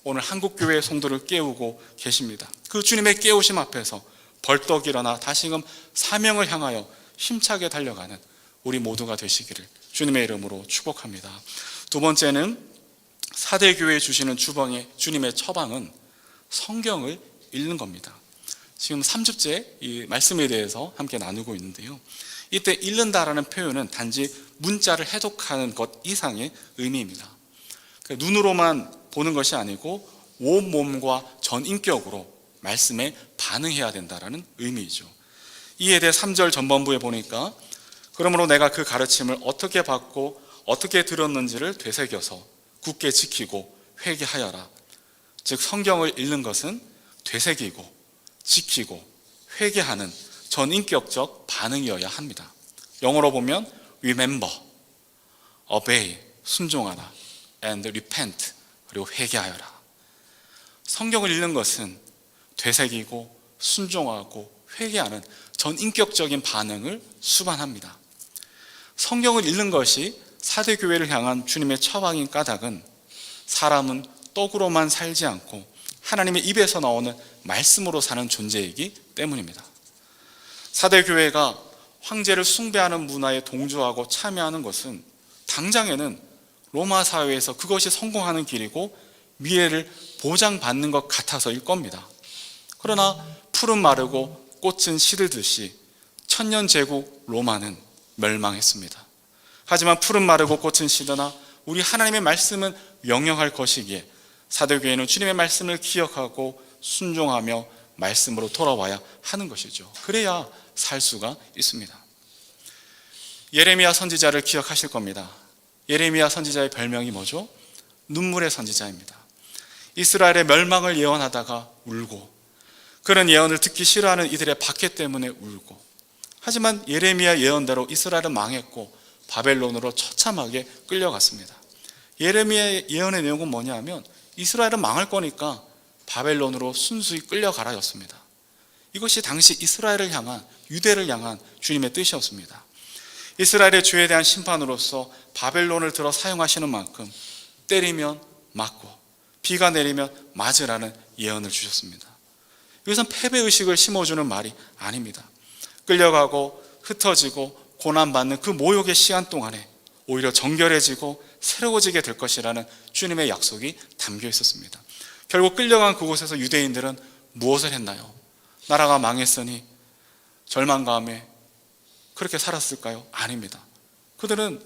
오늘 한국교회의 성도를 깨우고 계십니다. 그 주님의 깨우심 앞에서 벌떡 일어나 다시금 사명을 향하여 힘차게 달려가는 우리 모두가 되시기를 주님의 이름으로 축복합니다. 두 번째는 4대 교회에 주시는 주님의 처방은 성경을 읽는 겁니다. 지금 3주째 이 말씀에 대해서 함께 나누고 있는데요. 이때 읽는다라는 표현은 단지 문자를 해독하는 것 이상의 의미입니다. 눈으로만 보는 것이 아니고 온몸과 전인격으로 말씀에 반응해야 된다라는 의미이죠. 이에 대해 3절 전반부에 보니까 그러므로 내가 그 가르침을 어떻게 받고 어떻게 들었는지를 되새겨서 굳게 지키고 회개하여라. 즉 성경을 읽는 것은 되새기고 지키고 회개하는 전인격적 반응이어야 합니다. 영어로 보면 remember, obey, 순종하라, and repent, 그리고 회개하여라. 성경을 읽는 것은 되새기고 순종하고 회개하는 전인격적인 반응을 수반합니다. 성경을 읽는 것이 4대 교회를 향한 주님의 처방인 까닭은 사람은 떡으로만 살지 않고 하나님의 입에서 나오는 말씀으로 사는 존재이기 때문입니다. 4대 교회가 황제를 숭배하는 문화에 동조하고 참여하는 것은 당장에는 로마 사회에서 그것이 성공하는 길이고 미래를 보장받는 것 같아서일 겁니다. 그러나 풀은 마르고 꽃은 시들듯이 천년제국 로마는 멸망했습니다. 하지만 풀은 마르고 꽃은 시드나 우리 하나님의 말씀은 영영할 것이기에 4대 교회는 주님의 말씀을 기억하고 순종하며 말씀으로 돌아와야 하는 것이죠. 그래야 살 수가 있습니다. 예레미야 선지자를 기억하실 겁니다. 예레미야 선지자의 별명이 뭐죠? 눈물의 선지자입니다. 이스라엘의 멸망을 예언하다가 울고, 그런 예언을 듣기 싫어하는 이들의 박해 때문에 울고, 하지만 예레미야 예언대로 이스라엘은 망했고 바벨론으로 처참하게 끌려갔습니다. 예레미야의 예언의 내용은 뭐냐면 이스라엘은 망할 거니까 바벨론으로 순수히 끌려가라였습니다. 이것이 당시 이스라엘을 향한, 유대를 향한 주님의 뜻이었습니다. 이스라엘의 죄에 대한 심판으로서 바벨론을 들어 사용하시는 만큼 때리면 맞고 비가 내리면 맞으라는 예언을 주셨습니다. 이것은 패배의식을 심어주는 말이 아닙니다. 끌려가고 흩어지고 고난받는 그 모욕의 시간 동안에 오히려 정결해지고 새로워지게 될 것이라는 주님의 약속이 담겨 있었습니다. 결국 끌려간 그곳에서 유대인들은 무엇을 했나요? 나라가 망했으니 절망감에 그렇게 살았을까요? 아닙니다. 그들은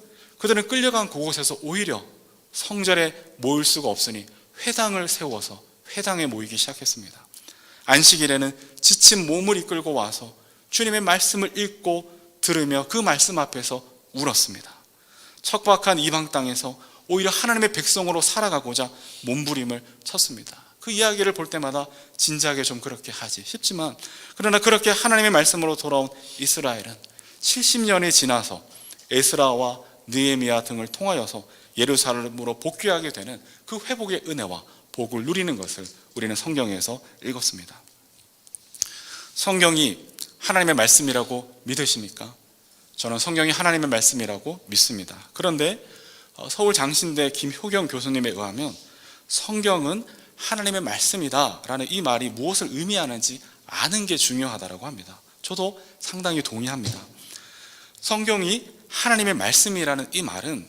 끌려간 그곳에서 오히려 성전에 모일 수가 없으니 회당을 세워서 회당에 모이기 시작했습니다. 안식일에는 지친 몸을 이끌고 와서 주님의 말씀을 읽고 들으며 그 말씀 앞에서 울었습니다. 척박한 이방 땅에서 오히려 하나님의 백성으로 살아가고자 몸부림을 쳤습니다. 그 이야기를 볼 때마다 진지하게 좀 그렇게 하지 싶지만, 그러나 그렇게 하나님의 말씀으로 돌아온 이스라엘은 70년이 지나서 에스라와 느헤미야 등을 통하여서 예루살렘으로 복귀하게 되는 그 회복의 은혜와 복을 누리는 것을 우리는 성경에서 읽었습니다. 성경이 하나님의 말씀이라고 믿으십니까? 저는 성경이 하나님의 말씀이라고 믿습니다. 그런데 서울 장신대 김효경 교수님에 의하면 성경은 하나님의 말씀이다라는 이 말이 무엇을 의미하는지 아는 게 중요하다고 합니다. 저도 상당히 동의합니다. 성경이 하나님의 말씀이라는 이 말은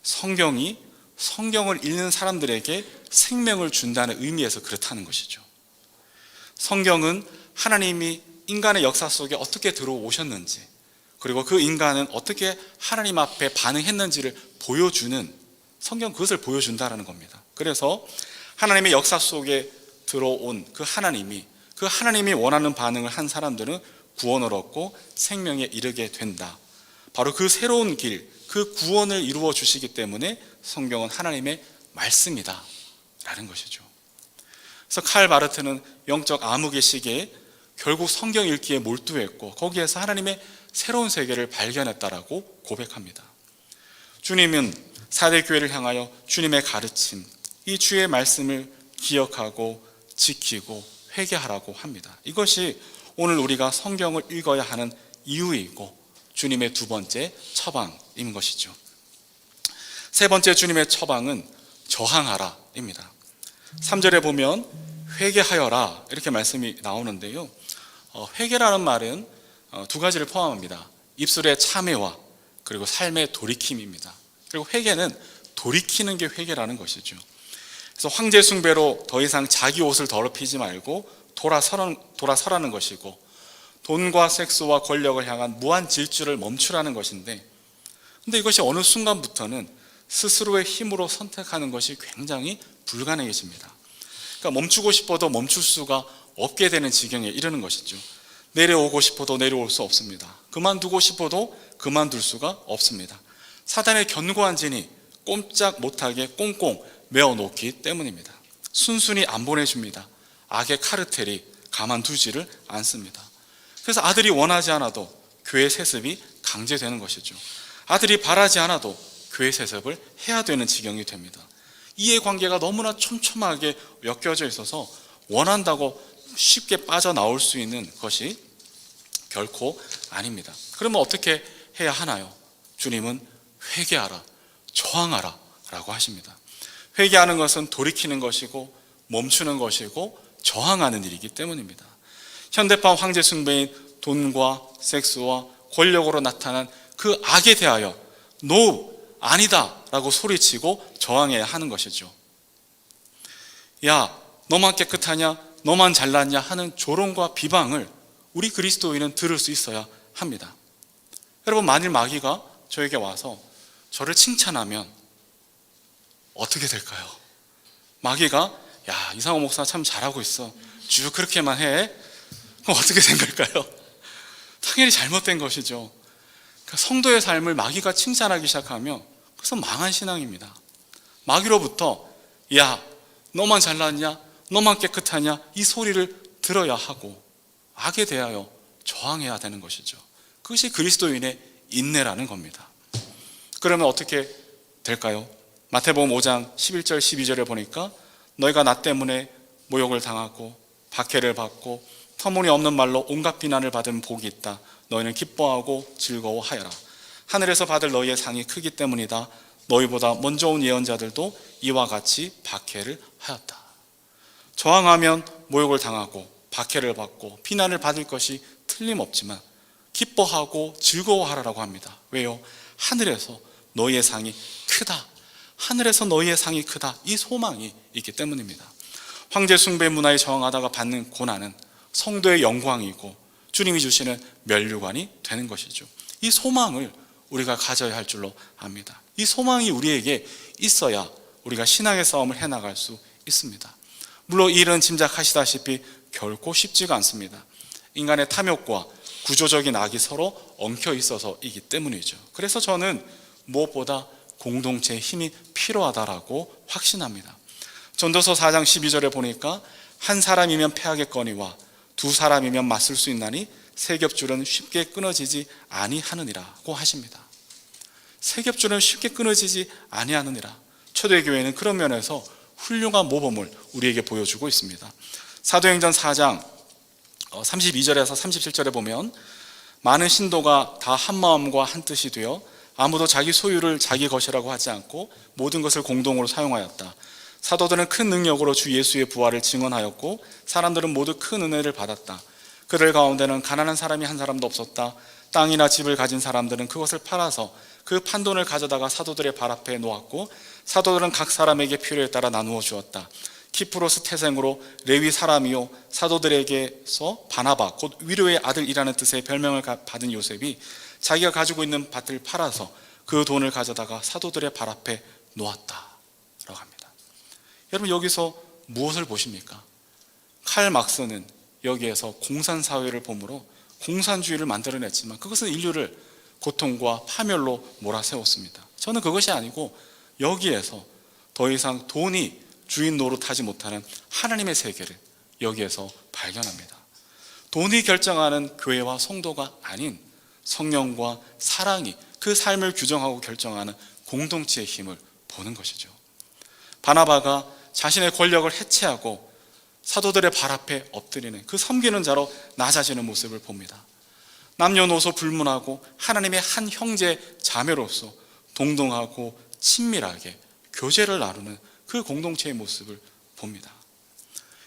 성경이 성경을 읽는 사람들에게 생명을 준다는 의미에서 그렇다는 것이죠. 성경은 하나님이 인간의 역사 속에 어떻게 들어오셨는지, 그리고 그 인간은 어떻게 하나님 앞에 반응했는지를 보여주는, 성경 그것을 보여준다는 겁니다. 그래서 하나님의 역사 속에 들어온 그 하나님이 원하는 반응을 한 사람들은 구원을 얻고 생명에 이르게 된다. 바로 그 새로운 길, 그 구원을 이루어 주시기 때문에 성경은 하나님의 말씀이다 라는 것이죠. 그래서 칼 바르트는 영적 암흑의 시기에 결국 성경 읽기에 몰두했고 거기에서 하나님의 새로운 세계를 발견했다라고 고백합니다. 주님은 사대 교회를 향하여 주님의 가르침, 이 주의 말씀을 기억하고 지키고 회개하라고 합니다. 이것이 오늘 우리가 성경을 읽어야 하는 이유이고 주님의 두 번째 처방인 것이죠. 세 번째 주님의 처방은 저항하라입니다. 3절에 보면 회개하여라 이렇게 말씀이 나오는데요. 회개라는 말은 두 가지를 포함합니다. 입술의 참회와 그리고 삶의 돌이킴입니다. 그리고 회개는 돌이키는 게 회개라는 것이죠. 그래서 황제 숭배로 더 이상 자기 옷을 더럽히지 말고 돌아서라는 것이고, 돈과 섹스와 권력을 향한 무한 질주를 멈추라는 것인데, 근데 이것이 어느 순간부터는 스스로의 힘으로 선택하는 것이 굉장히 불가능해집니다. 그러니까 멈추고 싶어도 멈출 수가 없게 되는 지경에 이르는 것이죠. 내려오고 싶어도 내려올 수 없습니다. 그만두고 싶어도 그만둘 수가 없습니다. 사단의 견고한 진이 꼼짝 못하게 꽁꽁 메어놓기 때문입니다. 순순히 안 보내줍니다. 악의 카르텔이 가만두지를 않습니다. 그래서 아들이 원하지 않아도 교회 세습이 강제되는 것이죠. 아들이 바라지 않아도 교회 세습을 해야 되는 지경이 됩니다. 이해관계가 너무나 촘촘하게 엮여져 있어서 원한다고 쉽게 빠져나올 수 있는 것이 결코 아닙니다. 그러면 어떻게 해야 하나요? 주님은 회개하라, 저항하라 라고 하십니다. 회개하는 것은 돌이키는 것이고 멈추는 것이고 저항하는 일이기 때문입니다. 현대판 황제 숭배인 돈과 섹스와 권력으로 나타난 그 악에 대하여 No, 아니다 라고 소리치고 저항해야 하는 것이죠. 야, 너만 깨끗하냐, 너만 잘났냐 하는 조롱과 비방을 우리 그리스도인은 들을 수 있어야 합니다. 여러분, 만일 마귀가 저에게 와서 저를 칭찬하면 어떻게 될까요? 마귀가 야, 이상호 목사 참 잘하고 있어, 쭉 그렇게만 해, 그럼 어떻게 된 걸까요? 당연히 잘못된 것이죠. 그러니까 성도의 삶을 마귀가 칭찬하기 시작하면 그것은 망한 신앙입니다. 마귀로부터 야, 너만 잘났냐, 너만 깨끗하냐 이 소리를 들어야 하고 악에 대하여 저항해야 되는 것이죠. 그것이 그리스도인의 인내라는 겁니다. 그러면 어떻게 될까요? 마태복음 5장 11절 12절에 보니까 너희가 나 때문에 모욕을 당하고 박해를 받고 터무니없는 말로 온갖 비난을 받은 복이 있다. 너희는 기뻐하고 즐거워하여라. 하늘에서 받을 너희의 상이 크기 때문이다. 너희보다 먼저 온 예언자들도 이와 같이 박해를 하였다. 저항하면 모욕을 당하고 박해를 받고 비난을 받을 것이 틀림없지만 기뻐하고 즐거워하라고 합니다. 왜요? 하늘에서 너희의 상이 크다. 하늘에서 너희의 상이 크다. 이 소망이 있기 때문입니다. 황제 숭배 문화에 저항하다가 받는 고난은 성도의 영광이고 주님이 주시는 면류관이 되는 것이죠. 이 소망을 우리가 가져야 할 줄로 압니다. 이 소망이 우리에게 있어야 우리가 신앙의 싸움을 해나갈 수 있습니다. 물론 이 일은 짐작하시다시피 결코 쉽지가 않습니다. 인간의 탐욕과 구조적인 악이 서로 엉켜 있어서이기 때문이죠. 그래서 저는 무엇보다 공동체의 힘이 필요하다라고 확신합니다. 전도서 4장 12절에 보니까 한 사람이면 패하겠거니와 두 사람이면 맞설 수 있나니 세 겹줄은 쉽게 끊어지지 아니하느니라고 하십니다. 세 겹줄은 쉽게 끊어지지 아니하느니라. 초대교회는 그런 면에서 훌륭한 모범을 우리에게 보여주고 있습니다. 사도행전 4장 32절에서 37절에 보면 많은 신도가 다 한마음과 한뜻이 되어 아무도 자기 소유를 자기 것이라고 하지 않고 모든 것을 공동으로 사용하였다. 사도들은 큰 능력으로 주 예수의 부활을 증언하였고 사람들은 모두 큰 은혜를 받았다. 그들 가운데는 가난한 사람이 한 사람도 없었다. 땅이나 집을 가진 사람들은 그것을 팔아서 그 판돈을 가져다가 사도들의 발 앞에 놓았고 사도들은 각 사람에게 필요에 따라 나누어 주었다. 키프로스 태생으로 레위 사람이요 사도들에게서 바나바 곧 위로의 아들이라는 뜻의 별명을 받은 요셉이 자기가 가지고 있는 밭을 팔아서 그 돈을 가져다가 사도들의 발 앞에 놓았다라고 합니다. 여러분, 여기서 무엇을 보십니까? 칼 막스는 여기에서 공산사회를 보므로 공산주의를 만들어냈지만 그것은 인류를 고통과 파멸로 몰아세웠습니다. 저는 그것이 아니고 여기에서 더 이상 돈이 주인 노릇하지 못하는 하나님의 세계를 여기에서 발견합니다. 돈이 결정하는 교회와 성도가 아닌 성령과 사랑이 그 삶을 규정하고 결정하는 공동체의 힘을 보는 것이죠. 바나바가 자신의 권력을 해체하고 사도들의 발 앞에 엎드리는 그 섬기는 자로 낮아지는 모습을 봅니다. 남녀노소 불문하고 하나님의 한 형제 자매로서 동등하고 친밀하게 교제를 나누는 그 공동체의 모습을 봅니다.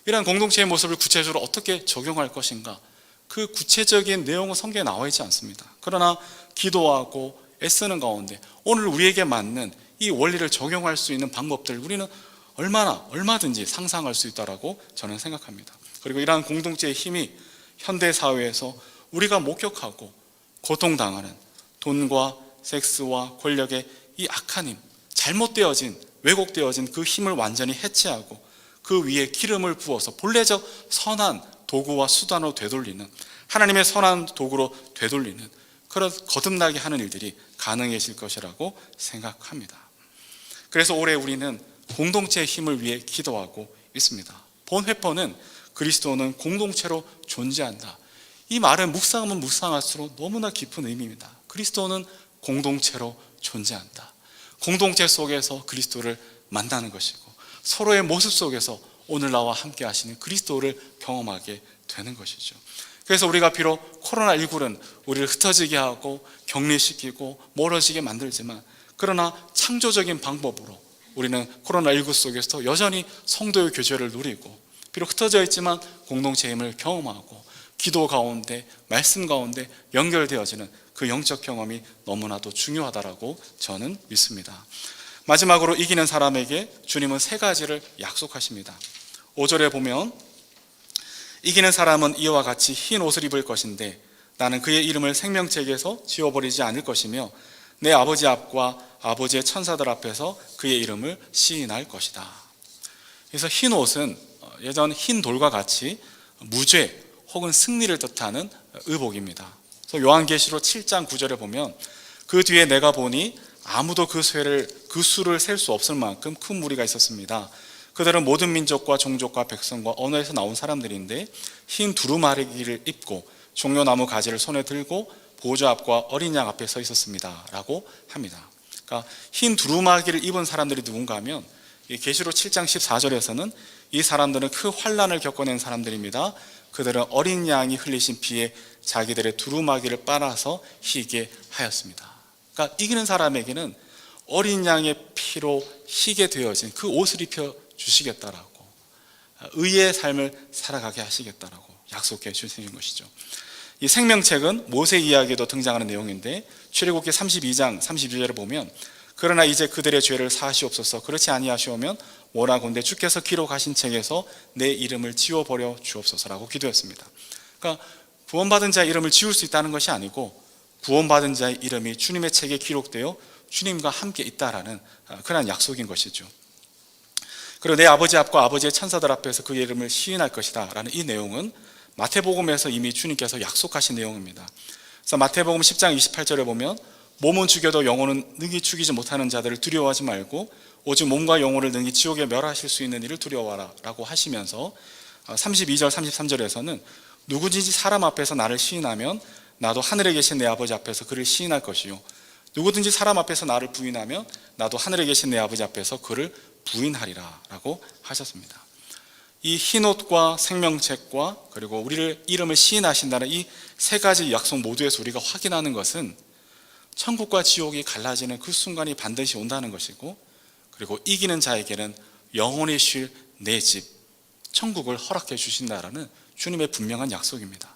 이러한 공동체의 모습을 구체적으로 어떻게 적용할 것인가, 그 구체적인 내용은 성경에 나와 있지 않습니다. 그러나 기도하고 애쓰는 가운데 오늘 우리에게 맞는 이 원리를 적용할 수 있는 방법들을 우리는 얼마든지 상상할 수 있다라고 저는 생각합니다. 그리고 이러한 공동체의 힘이 현대사회에서 우리가 목격하고 고통당하는 돈과 섹스와 권력의 이 악한 힘, 잘못되어진 왜곡되어진 그 힘을 완전히 해체하고 그 위에 기름을 부어서 본래적 선한 도구와 수단으로 되돌리는, 하나님의 선한 도구로 되돌리는 그런 거듭나게 하는 일들이 가능해질 것이라고 생각합니다. 그래서 올해 우리는 공동체의 힘을 위해 기도하고 있습니다. 본 회퍼는 그리스도는 공동체로 존재한다. 이 말은 묵상하면 묵상할수록 너무나 깊은 의미입니다. 그리스도는 공동체로 존재한다. 공동체 속에서 그리스도를 만나는 것이고 서로의 모습 속에서 오늘 나와 함께 하시는 그리스도를 경험하게 되는 것이죠. 그래서 우리가 비록 코로나19는 우리를 흩어지게 하고 격리시키고 멀어지게 만들지만 그러나 창조적인 방법으로 우리는 코로나19 속에서 여전히 성도의 교제를 누리고 비록 흩어져 있지만 공동체의 힘을 경험하고 기도 가운데 말씀 가운데 연결되어지는 그 영적 경험이 너무나도 중요하다라고 저는 믿습니다. 마지막으로 이기는 사람에게 주님은 세 가지를 약속하십니다. 5절에 보면 이기는 사람은 이와 같이 흰 옷을 입을 것인데 나는 그의 이름을 생명책에서 지워버리지 않을 것이며 내 아버지 앞과 아버지의 천사들 앞에서 그의 이름을 시인할 것이다. 그래서 흰 옷은 예전 흰 돌과 같이 무죄 혹은 승리를 뜻하는 의복입니다. 그래서 요한계시록 7장 9절에 보면 그 뒤에 내가 보니 아무도 그 수를 셀 수 없을 만큼 큰 무리가 있었습니다. 그들은 모든 민족과 종족과 백성과 언어에서 나온 사람들인데 흰 두루마리를 입고 종려나무 가지를 손에 들고 보좌 앞과 어린 양 앞에 서 있었습니다 라고 합니다. 그러니까 흰 두루마기를 입은 사람들이 누군가 하면 계시록 7장 14절에서는 이 사람들은 큰 환난을 겪어낸 사람들입니다. 그들은 어린 양이 흘리신 피에 자기들의 두루마기를 빨아서 희게 하였습니다. 그러니까 이기는 사람에게는 어린 양의 피로 희게 되어진 그 옷을 입혀 주시겠다라고, 의의 삶을 살아가게 하시겠다라고 약속해 주시는 것이죠. 이 생명책은 모세 이야기에도 등장하는 내용인데 출애굽기 32장 32절에 보면 그러나 이제 그들의 죄를 사하시옵소서 그렇지 아니하시오면 원하건대 주께서 기록하신 책에서 내 이름을 지워버려 주옵소서라고 기도했습니다. 그러니까 구원받은 자의 이름을 지울 수 있다는 것이 아니고 구원받은 자의 이름이 주님의 책에 기록되어 주님과 함께 있다라는 그런 약속인 것이죠. 그리고 내 아버지 앞과 아버지의 천사들 앞에서 그의 이름을 시인할 것이다 라는 이 내용은 마태복음에서 이미 주님께서 약속하신 내용입니다. 그래서 마태복음 10장 28절에 보면 몸은 죽여도 영혼은 능히 죽이지 못하는 자들을 두려워하지 말고 오직 몸과 영혼을 능히 지옥에 멸하실 수 있는 이를 두려워하라 라고 하시면서 32절 33절에서는 누구든지 사람 앞에서 나를 시인하면 나도 하늘에 계신 내 아버지 앞에서 그를 시인할 것이요 누구든지 사람 앞에서 나를 부인하면 나도 하늘에 계신 내 아버지 앞에서 그를 부인하리라 라고 하셨습니다. 이 흰옷과 생명책과 그리고 우리를 이름을 시인하신다는 이 세 가지 약속 모두에서 우리가 확인하는 것은 천국과 지옥이 갈라지는 그 순간이 반드시 온다는 것이고, 그리고 이기는 자에게는 영원히 쉴 내 집, 천국을 허락해 주신다라는 주님의 분명한 약속입니다.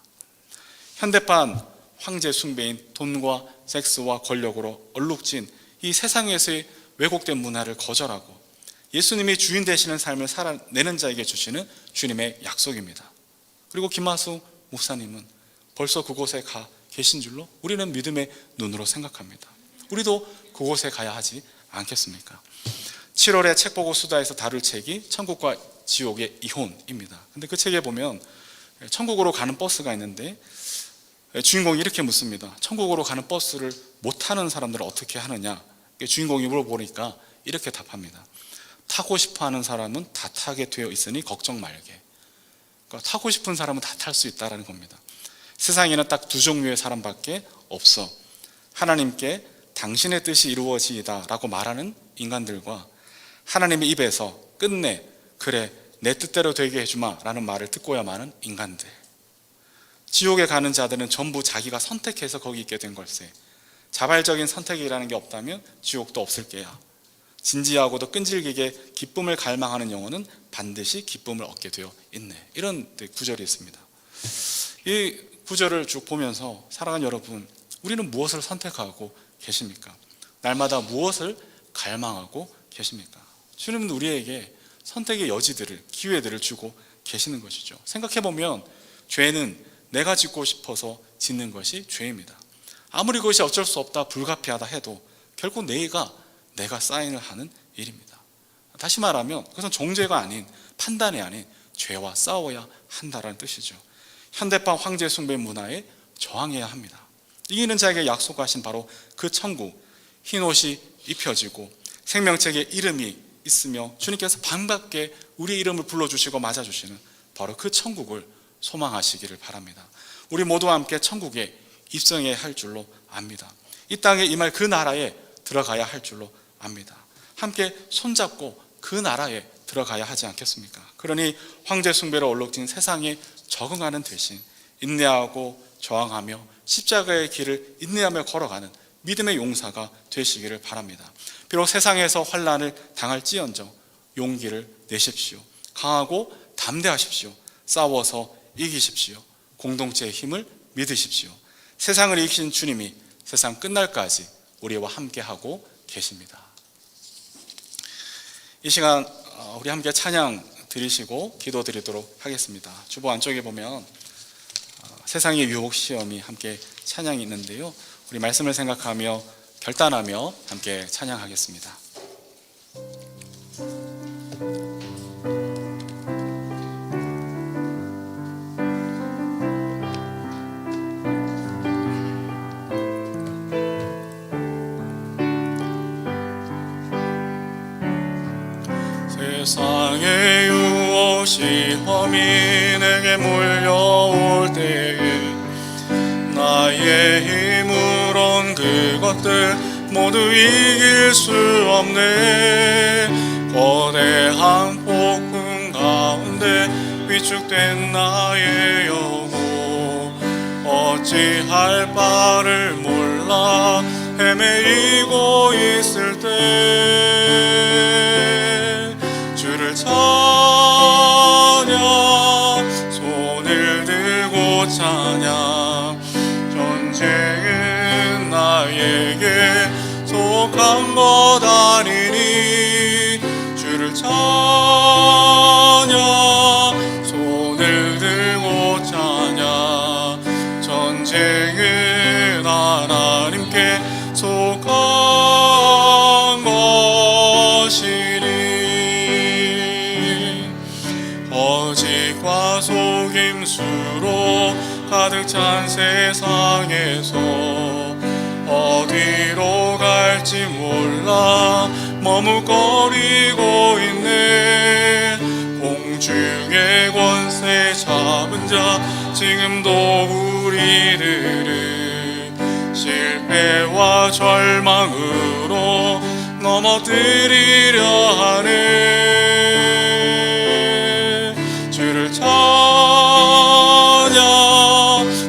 현대판 황제 숭배인 돈과 섹스와 권력으로 얼룩진 이 세상에서의 왜곡된 문화를 거절하고 예수님이 주인 되시는 삶을 살아내는 자에게 주시는 주님의 약속입니다. 그리고 김하수 목사님은 벌써 그곳에 가 계신 줄로 우리는 믿음의 눈으로 생각합니다. 우리도 그곳에 가야 하지 않겠습니까? 7월에 책보고 수다에서 다룰 책이 천국과 지옥의 이혼입니다. 근데 그 책에 보면 천국으로 가는 버스가 있는데 주인공이 이렇게 묻습니다. 천국으로 가는 버스를 못 타는 사람들은 어떻게 하느냐? 주인공이 물어보니까 이렇게 답합니다. 타고 싶어 하는 사람은 다 타게 되어 있으니 걱정 말게. 그러니까 타고 싶은 사람은 다 탈 수 있다는 겁니다. 세상에는 딱 두 종류의 사람밖에 없어. 하나님께 당신의 뜻이 이루어지이다 라고 말하는 인간들과 하나님의 입에서 끝내 그래 내 뜻대로 되게 해주마 라는 말을 듣고야 마는 인간들. 지옥에 가는 자들은 전부 자기가 선택해서 거기 있게 된 걸세. 자발적인 선택이라는 게 없다면 지옥도 없을 게야. 진지하고도 끈질기게 기쁨을 갈망하는 영혼은 반드시 기쁨을 얻게 되어 있네. 이런 구절이 있습니다. 이 구절을 쭉 보면서 사랑하는 여러분, 우리는 무엇을 선택하고 계십니까? 날마다 무엇을 갈망하고 계십니까? 주님은 우리에게 선택의 여지들을, 기회들을 주고 계시는 것이죠. 생각해보면 죄는 내가 짓고 싶어서 짓는 것이 죄입니다. 아무리 그것이 어쩔 수 없다, 불가피하다 해도 결국 내가 사인을 하는 일입니다. 다시 말하면 그것은 정죄가 아닌, 판단이 아닌 죄와 싸워야 한다는 뜻이죠. 현대판 황제 숭배 문화에 저항해야 합니다. 이기는 자에게 약속하신 바로 그 천국, 흰옷이 입혀지고 생명책에 이름이 있으며 주님께서 반갑게 우리 이름을 불러주시고 맞아주시는 바로 그 천국을 소망하시기를 바랍니다. 우리 모두와 함께 천국에 입성해야 할 줄로 압니다. 이 땅에 임할 그 나라에 들어가야 할 줄로 압니다. 함께 손잡고 그 나라에 들어가야 하지 않겠습니까? 그러니 황제 숭배로 얼룩진 세상에 적응하는 대신 인내하고 저항하며 십자가의 길을 인내하며 걸어가는 믿음의 용사가 되시기를 바랍니다. 비록 세상에서 환난을 당할지언정 용기를 내십시오. 강하고 담대하십시오. 싸워서 이기십시오. 공동체의 힘을 믿으십시오. 세상을 이기신 주님이 세상 끝날까지 우리와 함께하고 계십니다. 이 시간 우리 함께 찬양 드리시고 기도 드리도록 하겠습니다. 주보 안쪽에 보면 세상의 유혹 시험이 함께 찬양이 있는데요, 우리 말씀을 생각하며 결단하며 함께 찬양하겠습니다. 세상의 유혹 시험이 내게 몰려올 때에 나의 힘으론 그것들 모두 이길 수 없네. 거대한 폭풍 가운데 위축된 나의 영혼 어찌할 바를 몰라 헤매이고 있을 때 주를 찬양, 손을 들고 찬양. 전쟁은 나에게 속한 것 아니니 주를 찬양, 손을 들고 찬양. 전쟁은 하나님께 속한 것이니 거짓과 속임수로 가득 찬 세상에서 어디로 갈지 몰라 머뭇거리고 있네. 공중의 권세 잡은 자 지금도 우리들을 실패와 절망으로 넘어뜨리려 하네. 주를 찬양,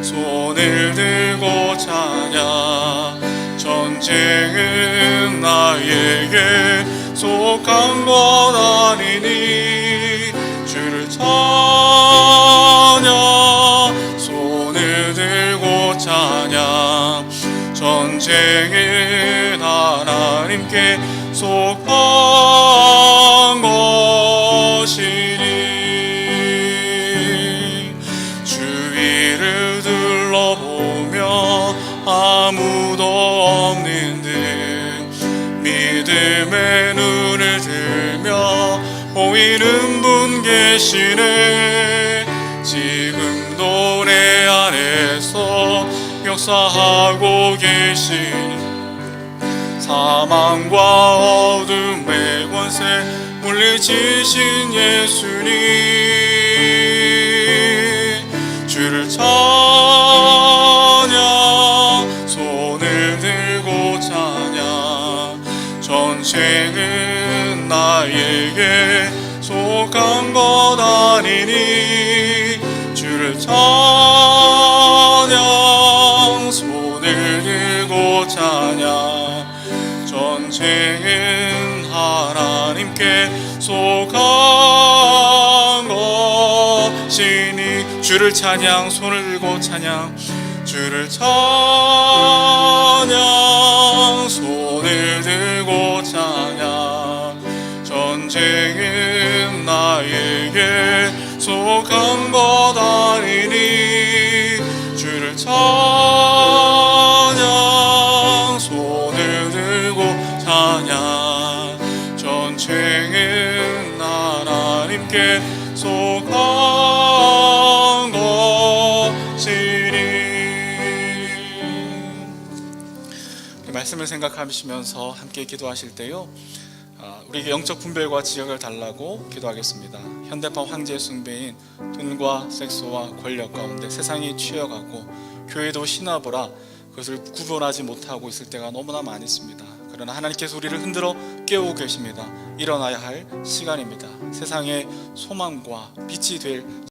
손을 들고 찬양. 전쟁은 나에게 속한 것 아니니. 주를 찬양, 손을 들고 찬양. 전쟁은 하나님께 속한 것이니. 주위를 둘러보며 아무도 없는 듯 믿음의 눈을 들며 보이는 분 계시네. 지금도 내 안에서 역사하고 계시니. 사망과 어둠의 권세 물리치신 예수님. 주를 찬양, 손을 들고 찬양. 전쟁은 나에게 속한 것 아니니. 주를 찬양, 손을 들고 찬양. 전쟁은 하나님께 속한 것이니. 주를 찬양, 손을 들고 찬양. 주를 찬양, 손을 들고 찬양. 전쟁은 나에게 속한 것 아니니. 주를 찬양, 손을 들고 찬양. 전쟁은 하나님께 속한 것이니. 말씀을 생각하시면서 함께 기도하실 때요, 우리에게 영적 분별과 지역을 달라고 기도하겠습니다. 현대판 황제 숭배인 돈과 섹스와 권력 가운데 세상이 취해가고 교회도 신화보라 그것을 구분하지 못하고 있을 때가 너무나 많이 있습니다. 그러나 하나님께서 우리를 흔들어 깨우고 계십니다. 일어나야 할 시간입니다. 세상의 소망과 빛이 될